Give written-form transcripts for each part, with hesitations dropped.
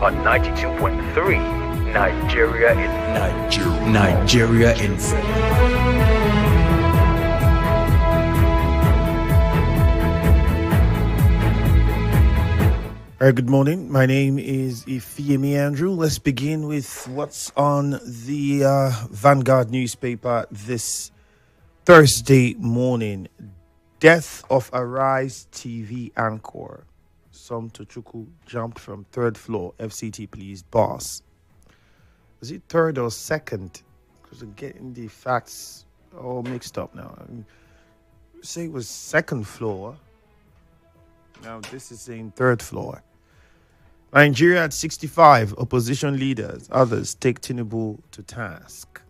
on 92.3 Nigeria in Nigeria Info. Good morning. My name is Ifiemi Andrew. Let's begin with what's on the Vanguard newspaper this Thursday morning. Death of Arise TV anchor. Som Tochukwu jumped from third floor. FCT police boss. Was it third or second? Because I'm getting the facts all mixed up now. Say it was second floor. Now this is saying third floor. Nigeria at 65. Opposition leaders, others take Tinubu to task.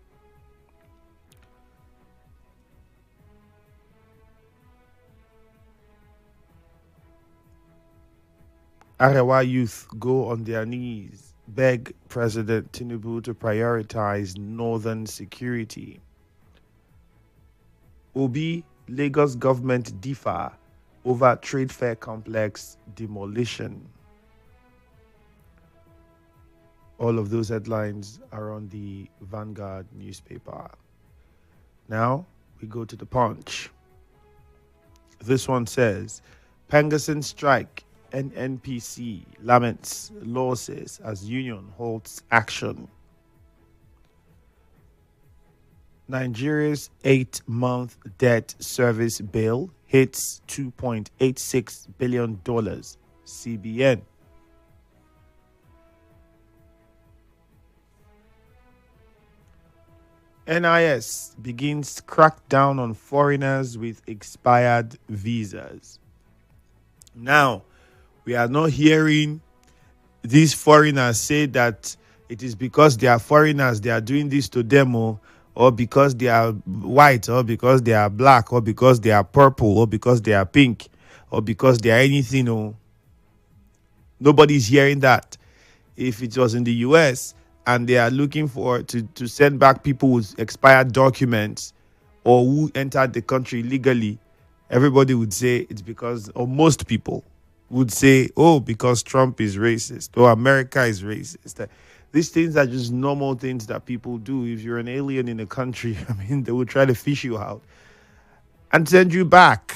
Arewa youth go on their knees, beg President Tinubu to prioritize northern security. Obi, Lagos government differ over trade fair complex demolition. All of those headlines are on the Vanguard newspaper. Now we go to the Punch. This one says, Pengasson strike, NNPC laments losses as union halts action. Nigeria's 8-month debt service bill hits $2.86 billion, CBN. NIS begins crackdown on foreigners with expired visas. Now, we are not hearing these foreigners say that it is because they are foreigners, they are doing this to them, or because they are white, or because they are black, or because they are purple, or because they are pink, or because they are anything. Nobody's hearing that. If it was in the US, and they are looking for to send back people with expired documents or who entered the country illegally, everybody would say it's because, or most people would say, oh, because Trump is racist or America is racist. These things are just normal things that people do. If you're an alien in a country, they will try to fish you out and send you back.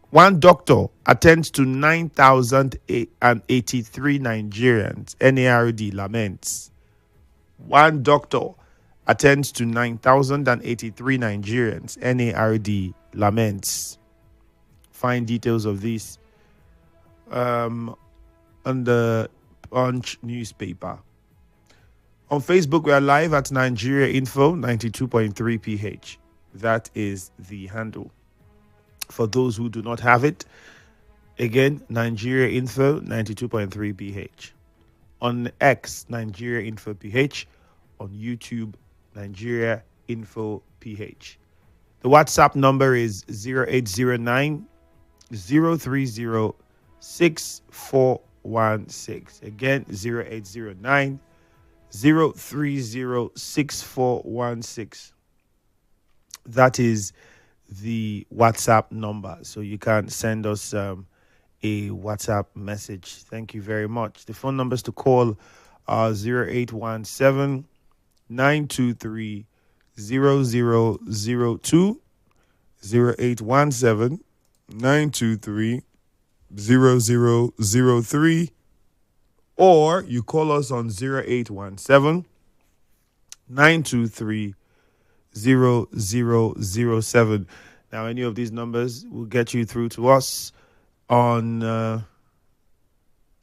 One doctor attends to 9,083 Nigerians. NARD laments. One doctor attends to 9,083 Nigerians. NARD laments. Find details of this on the Punch newspaper. On Facebook, we are live at Nigeria Info 92.3 PH. That is the handle. For those who do not have it, again, Nigeria Info 92.3 PH. On X, Nigeria Info PH. On YouTube, Nigeria Info PH. The WhatsApp number is 0809 030 6416. Again, 0809 030 6416. That is the WhatsApp number. So you can send us a WhatsApp message. Thank you very much. The phone numbers to call are 0817 923 0002, 0817 923 0003, or you call us on 0817 923 0007. Now, any of these numbers will get you through to us on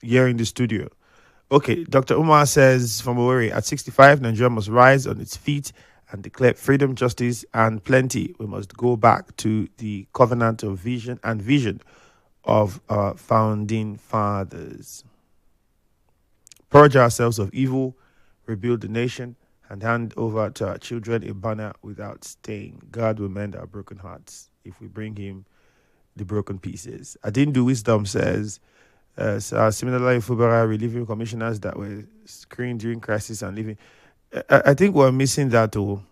here in the studio. Okay, Dr. Umar says from Owerri, at 65, Nigeria must rise on its feet and declare freedom, justice, and plenty. We must go back to the covenant of vision of our founding fathers. Purge ourselves of evil, rebuild the nation, and hand over to our children a banner without stain. God will mend our broken hearts if we bring him the broken pieces. Adindu Wisdom says, similarly, Fubara relieving commissioners that were screened during crisis and leaving. I think we're missing that too.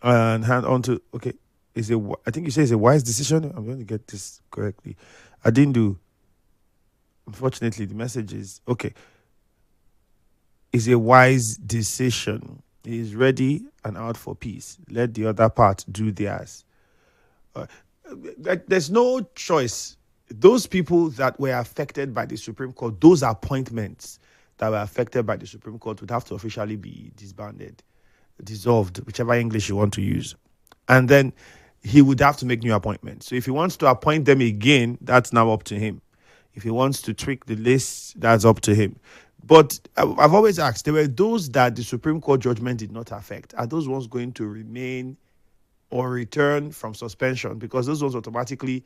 And hand on to, okay, I think you say it's a wise decision. I'm going to get this correctly. Adindu, Unfortunately, the message is okay. Is a wise decision. He is ready and out for peace. Let the other part do theirs. Uh, there's no choice. Those people that were affected by the Supreme Court, those appointments that were affected by the Supreme Court would have to officially be disbanded, dissolved, whichever English you want to use. And then he would have to make new appointments. So if he wants to appoint them again, that's now up to him. If he wants to tweak the list, that's up to him. But I've always asked, there were those that the Supreme Court judgment did not affect. Are those ones going to remain or return from suspension? Because those ones automatically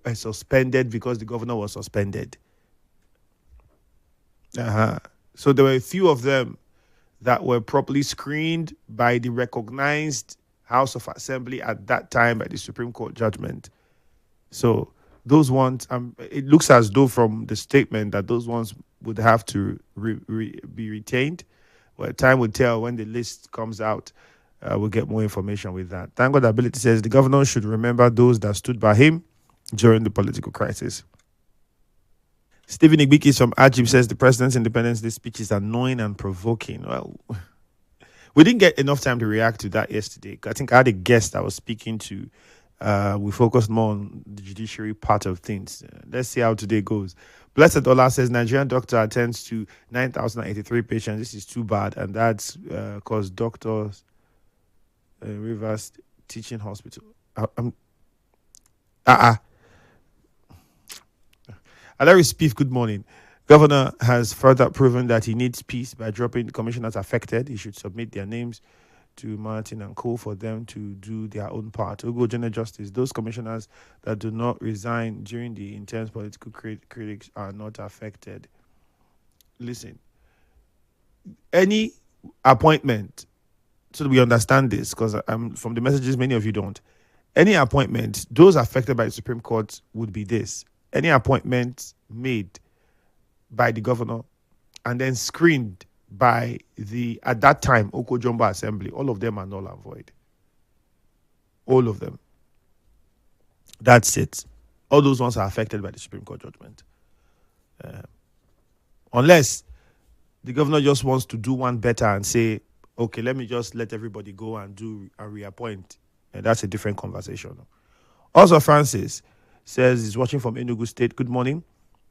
were suspended because the governor was suspended. So there were a few of them that were properly screened by the recognized House of Assembly at that time by the Supreme Court judgment. So those ones, it looks as though from the statement that those ones would have to be retained. Well, time will tell when the list comes out. We'll get more information with that. Thank God Ability says the governor should remember those that stood by him during the political crisis. Stephen Igbiki from Ajib says the president's Independence Day speech is annoying and provoking. Well, we didn't get enough time to react to that yesterday. I think I had a guest I was speaking to. We focused more on the judiciary part of things. Let's see how today goes. Blessed Ola says Nigerian doctor attends to 9,083 patients. This is too bad, and that's because doctors Rivers Teaching Hospital. Alary Spieth, good morning. Governor has further proven that he needs peace by dropping the commissioners affected. He should submit their names to Martin and Co. for them to do their own part. Ugo General Justice, those commissioners that do not resign during the intense political critics are not affected. Listen, any appointment, so we understand this, because from the messages, many of you don't. Any appointment, those affected by the Supreme Court would be this. Any appointment made by the governor and then screened by the, at that time, Oko Jumbo Assembly, all of them are null and void. All of them. That's it. All those ones are affected by the Supreme Court judgment. Unless the governor just wants to do one better and say, okay, let me just let everybody go and do a reappoint. And that's a different conversation. Also, Francis says he's watching from Enugu State. Good morning.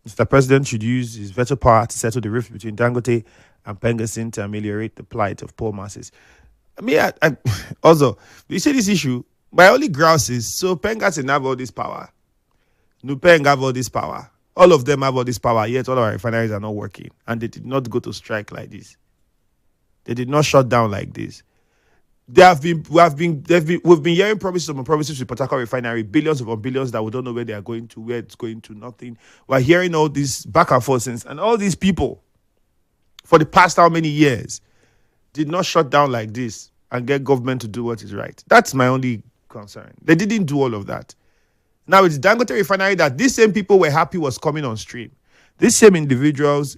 Mr. President should use his veto power to settle the rift between Dangote and Pengasin to ameliorate the plight of poor masses. I mean, also, you see this issue, my only grouse is, so Pengasin have all this power. Nupeng have all this power. All of them have all this power, yet all our refineries are not working. And they did not go to strike like this. They did not shut down like this. We've been hearing promises upon promises with Port Harcourt Refinery, billions upon billions that we don't know where they are going to, where it's going to, nothing. We're hearing all this back and forth since, and all these people, for the past how many years, did not shut down like this and get government to do what is right. That's my only concern. They didn't do all of that. Now it's Dangote Refinery that these same people were happy was coming on stream. These same individuals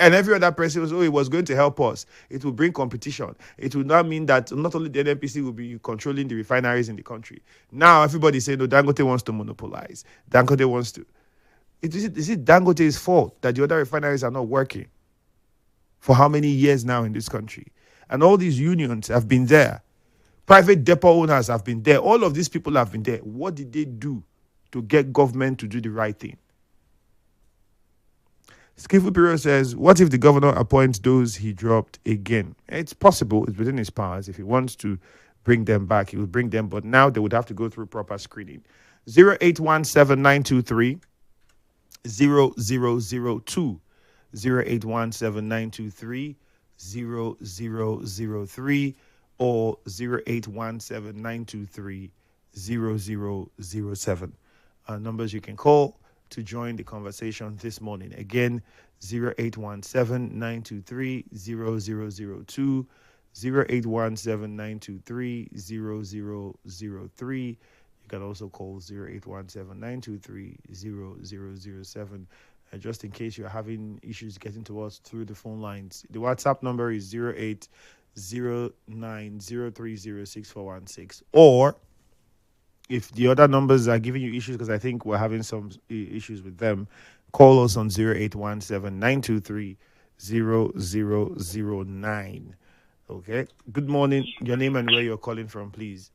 and every other person was, it was going to help us. It will bring competition. It will not mean that not only the NNPC will be controlling the refineries in the country. Now everybody saying, no, Dangote wants to monopolize. Dangote wants to. Is it Dangote's fault that the other refineries are not working? For how many years now in this country? And all these unions have been there. Private depot owners have been there. All of these people have been there. What did they do to get government to do the right thing? Skillful Bureau says, what if the governor appoints those he dropped again? It's possible. It's within his powers. If he wants to bring them back, he will bring them. But now they would have to go through proper screening. 0817-923-0002. 0817-923-0003 or 0817-923-0007. Numbers you can call to join the conversation this morning. Again, 0817-923-0002, 0817-923-0003. You can also call 0817-923-0007. Just in case you're having issues getting to us through the phone lines. The WhatsApp number is 0809-030-6416. Or if the other numbers are giving you issues, because I think we're having some issues with them, Call us on 0817-923-0009. Okay. Good morning. Your name and where you're calling from, please.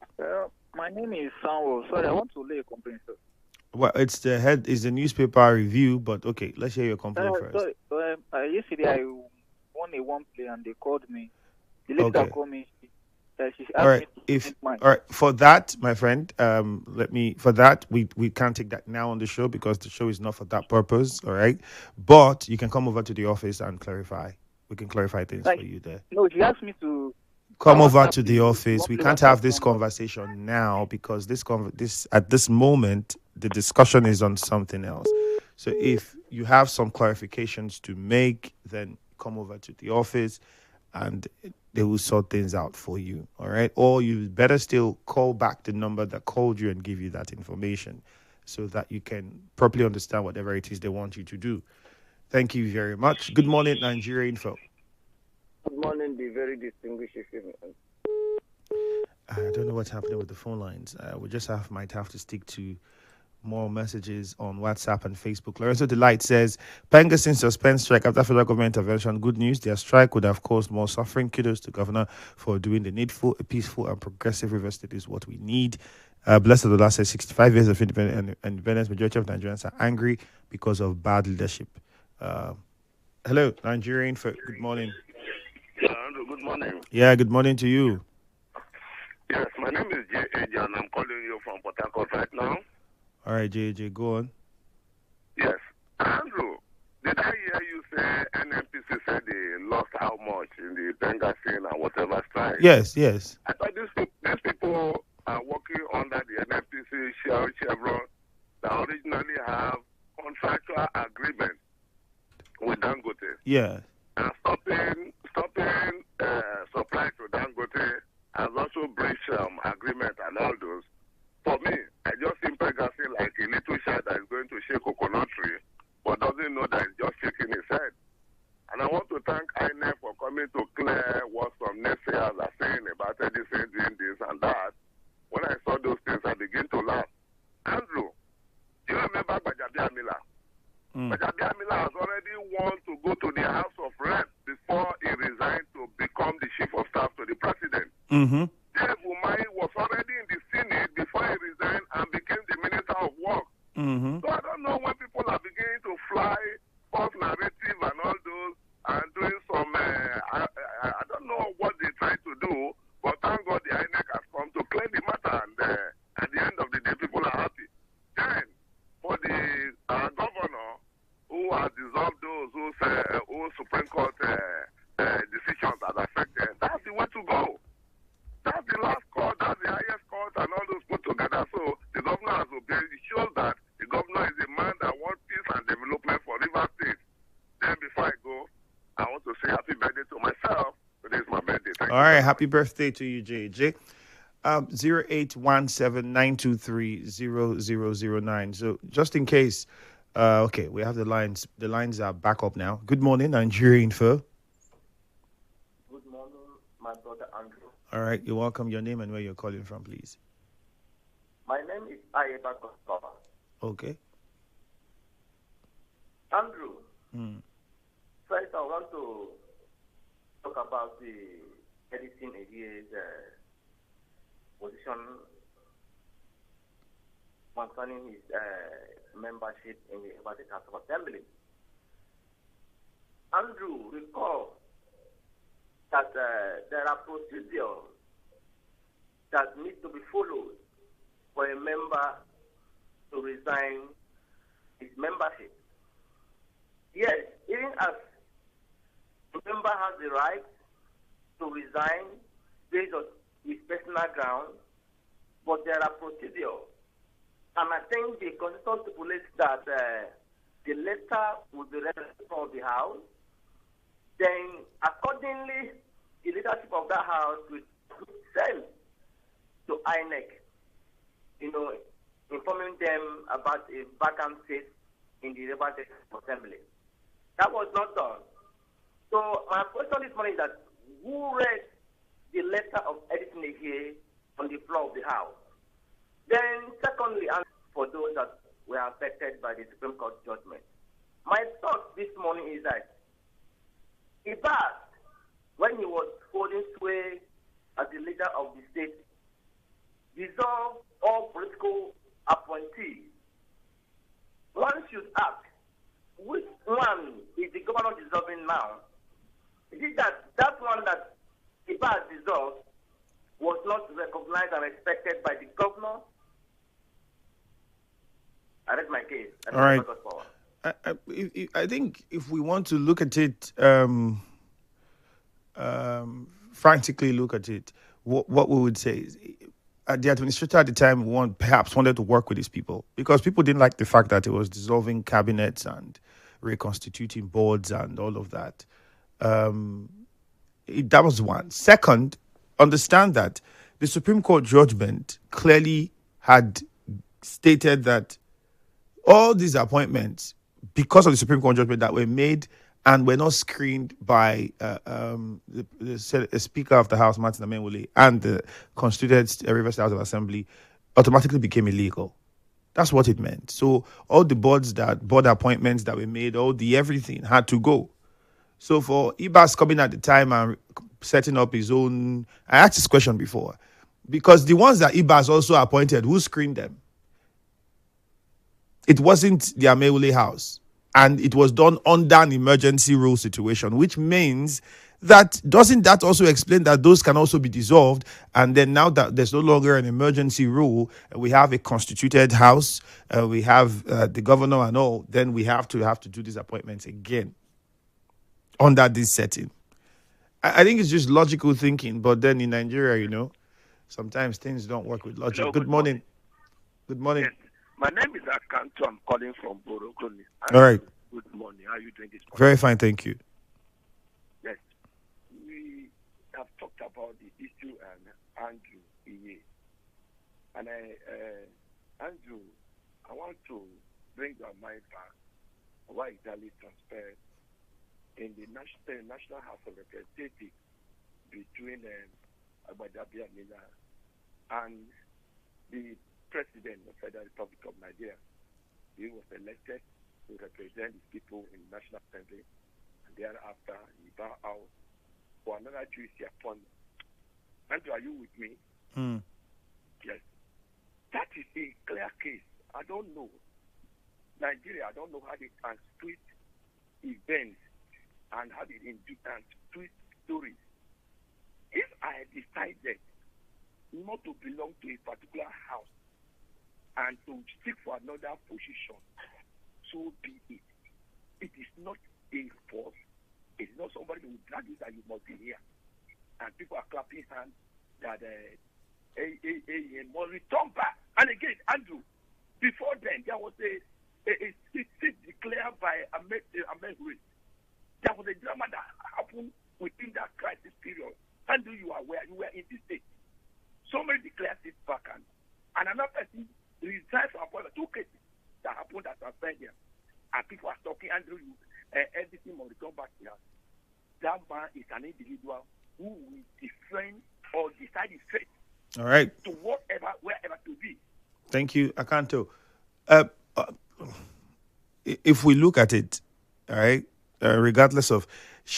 My name is Sanwo. Sorry, I want to lay a complaint, sir. Well, it's the newspaper review, but okay, let's hear your complaint first. Sorry, yesterday I won a one play and they called me. The lady that Okay. called me, she All asked right. me to If make mine. all right for that, my friend, for that we can't take that now on the show because the show is not for that purpose. All right, but you can come over to the office and clarify. We can clarify things for Like, you there. no, she asked me to Come over WhatsApp to the the office. one We play can't WhatsApp have this number. conversation now because this at this moment the discussion is on something else. So if you have some clarifications to make, then come over to the office and they will sort things out for you. All right. Or you better still call back the number that called you and give you that information so that you can properly understand whatever it is they want you to do. Thank you very much. Good morning, Nigeria Info. Good morning, the very distinguished Ifiemi Andrew. I don't know what's happening with the phone lines. Might have to stick to more messages on WhatsApp and Facebook. Lorenzo Delight says, Pengassin suspends strike after federal government intervention. Good news. Their strike would have caused more suffering. Kudos to governor for doing the needful. A peaceful and progressive river state is what we need. Blessed Ola says, 65 years of independence. Majority of Nigerians are angry because of bad leadership. Hello, Nigerian. Good morning. Andrew, good morning. Yeah, good morning to you. Yes, my name is J.A.J. and I'm calling you from Port Harcourt right now. All right, JJ, go on. Yes. Andrew, did I hear you say NNPC said they lost how much in the Pengassin and whatever strike? Yes. I thought these people are working under the NNPC Chevron that originally have contractual agreement with Dangote. Yeah. And stopping supply to Dangote has also breached agreement and all those. For me, I just think Pegasus like a little child that is going to shake coconut tree, but doesn't know that it's just shaking his head. And I want to thank INEF for coming to clear what some naysayers are saying about Edison doing this and that. When I saw those things, I began to laugh. Andrew, do you remember Bajabia Miller? Bajabia Miller has already wanted to go to the House of Reps before he resigned to become the chief of staff to the president. Mm-hmm. Dave Umahi was already in the Senate before he resigned and became the Minister of Work. Mm-hmm. So I don't know when people are beginning to fly false narrative and all those and doing some, I don't know what they're trying to do, but thank God the INEC has come to clear the matter and at the end of the day people are happy. Then, for the governor who has dissolved those who Supreme Court decisions that affected, that's the way to go. That's the last court, that's the highest court, and all those put together. So the governor has obeyed. It shows that the governor is a man that wants peace and development for River State. Then before I go, I want to say happy birthday to myself. Today is my birthday. Thank you. All right, happy birthday to you, JJ. 0817-923-0009. So just in case, okay, we have the lines. The lines are back up now. Good morning, Nigeria Info. Good morning, my brother Andrew. All right, you're welcome. Your name and where you're calling from, please. My name is Ayeba Koskova. Okay. Andrew, first I want to talk about the editing ADA's position concerning his membership in the Everton House of Assembly. Andrew, recall that there are procedures that need to be followed for a member to resign his membership. Yes, even as the member has the right to resign based on his personal grounds, but there are procedures. And I think the Constitution stipulates that the letter will be read from the House. Then, accordingly, the leadership of that House will send to INEC, informing them about a vacant seat in the Representative Assembly. That was not done. So my question this morning is that who read the letter of editing here on the floor of the House? Then secondly, and for those that were affected by the Supreme Court judgment, my thought this morning is that Ibas, when he was holding sway as the leader of the state, dissolved all political appointees. One should ask, which one is the governor dissolving now? Is it that one that Ibas dissolved was not recognized and respected by the governor? I read my case. All right. I think if we want to look at it, frantically look at it, what we would say is the administrator at the time perhaps wanted to work with these people because people didn't like the fact that it was dissolving cabinets and reconstituting boards and all of that. That was one. Second, understand that the Supreme Court judgment clearly had stated that all these appointments, because of the Supreme Court judgment that were made and were not screened by the Speaker of the House, Martin Amenwole, and the constituted Rivers House of Assembly, automatically became illegal. That's what it meant. So all the board appointments that were made, all the everything had to go. So for Ibas coming at the time and setting up his own, I asked this question before, because the ones that Ibas also appointed, who screened them? It wasn't the Amenwole House. And it was done under an emergency rule situation, which means that doesn't that also explain that those can also be dissolved? And then now that there's no longer an emergency rule, we have a constituted house, we have the governor and all, then we have to do these appointments again under this setting. I think it's just logical thinking, but then in Nigeria, sometimes things don't work with logic. Hello, good morning. Good morning. Yes. My name is Akanto. I'm calling from Borokoni. All right. Good morning. How are you doing this morning? Very fine, thank you. Yes. We have talked about the issue and Andrew Iye. And Andrew, I want to bring your mind back why Italy transferred in the National House of Representatives between Agbadabi Amina and the President of the Federal Republic of Nigeria. He was elected to represent the people in the National Assembly, and thereafter he bowed out for another 2 year appointment. Andrew, are you with me? Yes. That is a clear case. I don't know. Nigeria, I don't know how they can twist events and how they twist stories. If I decided not to belong to a particular house and to seek for another position, so be it. It is not a force. It's not somebody who will drag you that you must be here. And people are clapping hands that must return back. And again, Andrew, before then, there was a seat declared by Amenwole. There was a drama that happened within that crisis period. Andrew, you are aware, you were in this state. Somebody declared it vacant. And another person resigned from appointment. 2 cases that happened at Australia. And people are talking, Andrew, everything will return back here. That man is an individual who will defend or decide his fate. All right. To wherever to be. Thank you, Akanto. If we look at it, all right, regardless of,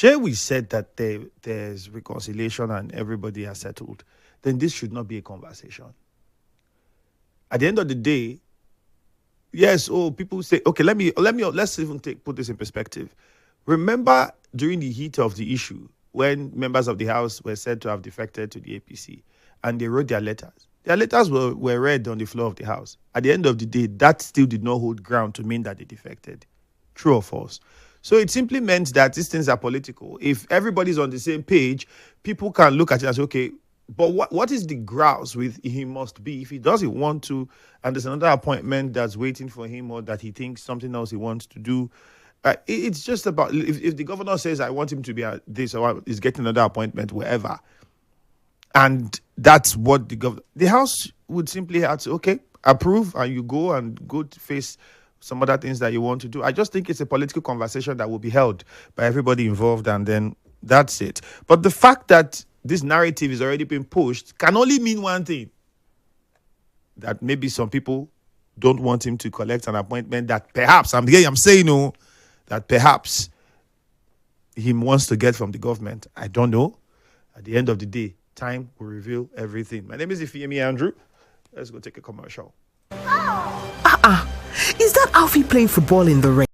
we said that there's reconciliation and everybody has settled, then this should not be a conversation. At the end of the day, yes, people say, okay, let's even put this in perspective. Remember during the heat of the issue, when members of the House were said to have defected to the APC, and they wrote their letters. Their letters were read on the floor of the House. At the end of the day, that still did not hold ground to mean that they defected. True or false? So it simply meant that these things are political. If everybody's on the same page, people can look at it as, okay, but what is the grouse with he must be? If he doesn't want to, and there's another appointment that's waiting for him, or that he thinks something else he wants to do, it's just about, if the governor says, I want him to be at this, or he's getting another appointment wherever, and that's what the House would simply have to, okay, approve, and you go to face some other things that you want to do. I just think it's a political conversation that will be held by everybody involved, and then that's it. But the fact that this narrative is already being pushed can only mean one thing: that maybe some people don't want him to collect an appointment that perhaps, I'm saying, that perhaps he wants to get from the government. I don't know. At the end of the day, time will reveal everything. My name is Ifiemi Andrew. Let's go take a commercial. Is that Alfie playing football in the rain?